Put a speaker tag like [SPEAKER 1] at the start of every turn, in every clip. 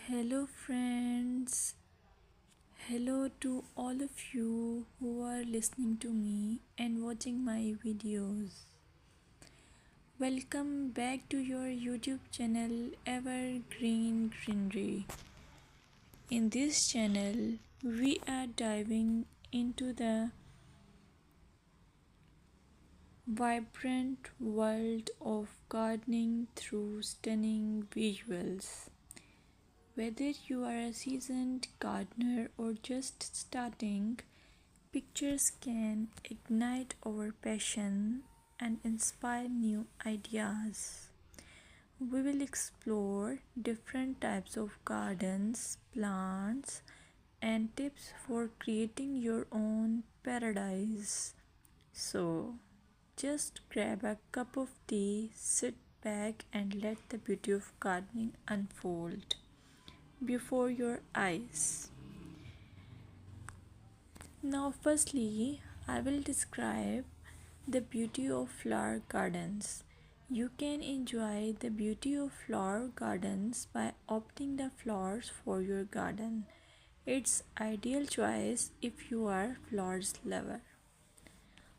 [SPEAKER 1] Hello, friends. Hello to all of you who are listening to me and watching my videos. Welcome back to your YouTube channel Evergreen Greenery. In this channel, we are diving into the vibrant world of gardening through stunning visuals. Whether you are a seasoned gardener or just starting, pictures can ignite our passion and inspire new ideas. We will explore different types of gardens, plants, and tips for creating your own paradise. So, just grab a cup of tea, sit back, and let the beauty of gardening unfold before your eyes. Now, firstly, I will describe the beauty of flower gardens. You can enjoy the beauty of flower gardens by opting the flowers for your garden. It's ideal choice if you are flowers lover.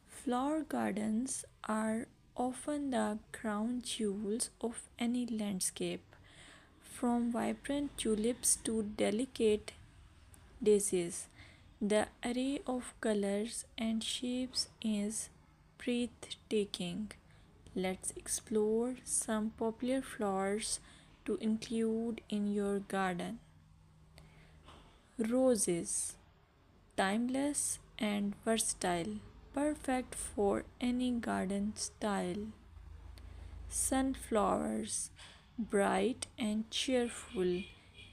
[SPEAKER 1] Flower gardens are often the crown jewels of any landscape, from vibrant tulips to delicate daisies. The array of colors and shapes is breathtaking. Let's explore some popular flowers to include in your garden. Roses, timeless and versatile, perfect for any garden style. Sunflowers, bright and cheerful,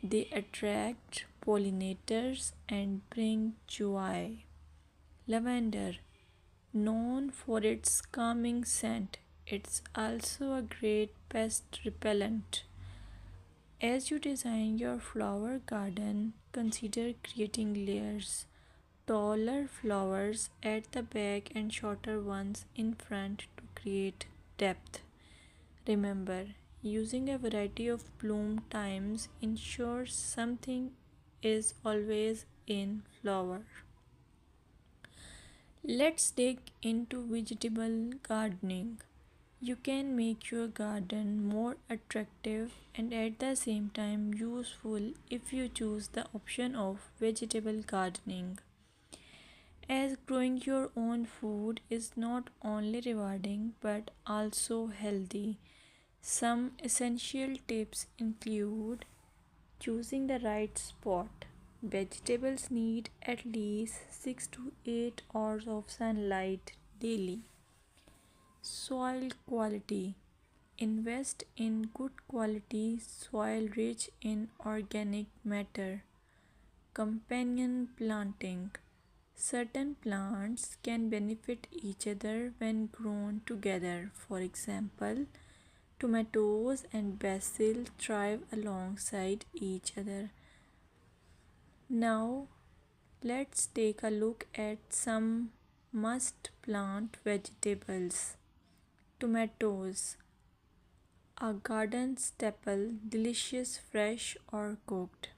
[SPEAKER 1] they attract pollinators and bring joy. Lavender, known for its calming scent, it's also a great pest repellent. As you design your flower garden, consider creating layers. Taller flowers at the back and shorter ones in front to create depth. Remember, using a variety of bloom times ensures something is always in flower. Let's dig into vegetable gardening. You can make your garden more attractive and at the same time useful if you choose the option of vegetable gardening. As growing your own food is not only rewarding but also healthy. Some essential tips include choosing the right spot. Vegetables need at least 6 to 8 hours of sunlight daily. Soil quality. Invest in good quality soil rich in organic matter. Companion planting. Certain plants can benefit each other when grown together. For example, tomatoes and basil thrive alongside each other. Now, let's take a look at some must plant vegetables. Tomatoes, a garden staple, delicious fresh or cooked.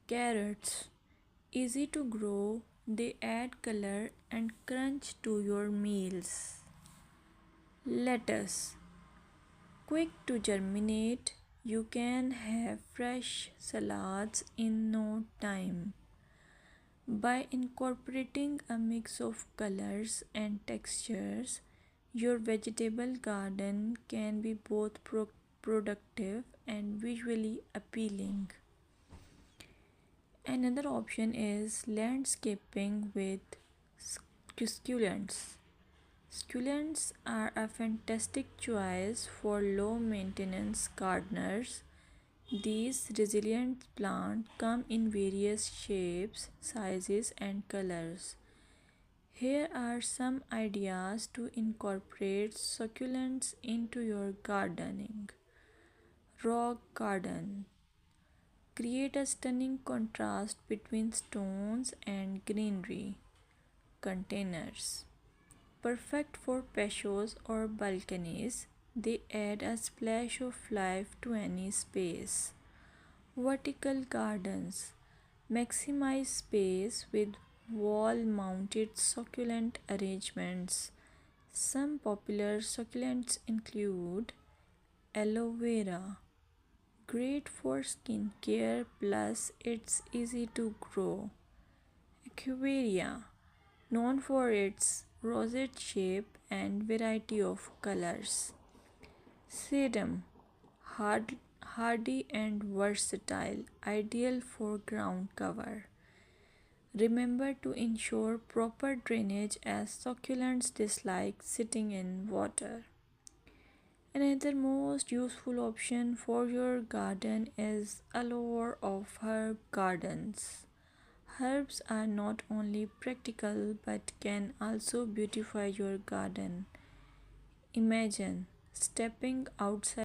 [SPEAKER 1] Carrots, easy to grow, they add color and crunch to your meals. Lettuce, quick to germinate, you can have fresh salads in no time. By incorporating a mix of colors and textures, your vegetable garden can be both productive and visually appealing. Another option is landscaping with succulents. Succulents are a fantastic choice for low maintenance gardeners. These resilient plants come in various shapes, sizes, and colors. Here are some ideas to incorporate succulents into your gardening. Rock garden. Create a stunning contrast between stones and greenery. Containers. Perfect for patios or balconies, they add a splash of life to any space. Vertical gardens maximize space with wall mounted succulent arrangements. Some popular succulents include aloe vera, great for skin care plus it's easy to grow. Equivarium, known for its rosette shape and variety of colors. Sedum, hardy and versatile, ideal for ground cover. Remember to ensure proper drainage as succulents dislike sitting in water. Another most useful option for your garden is allure of herb gardens. Herbs are not only practical but can also beautify your garden. Imagine stepping outside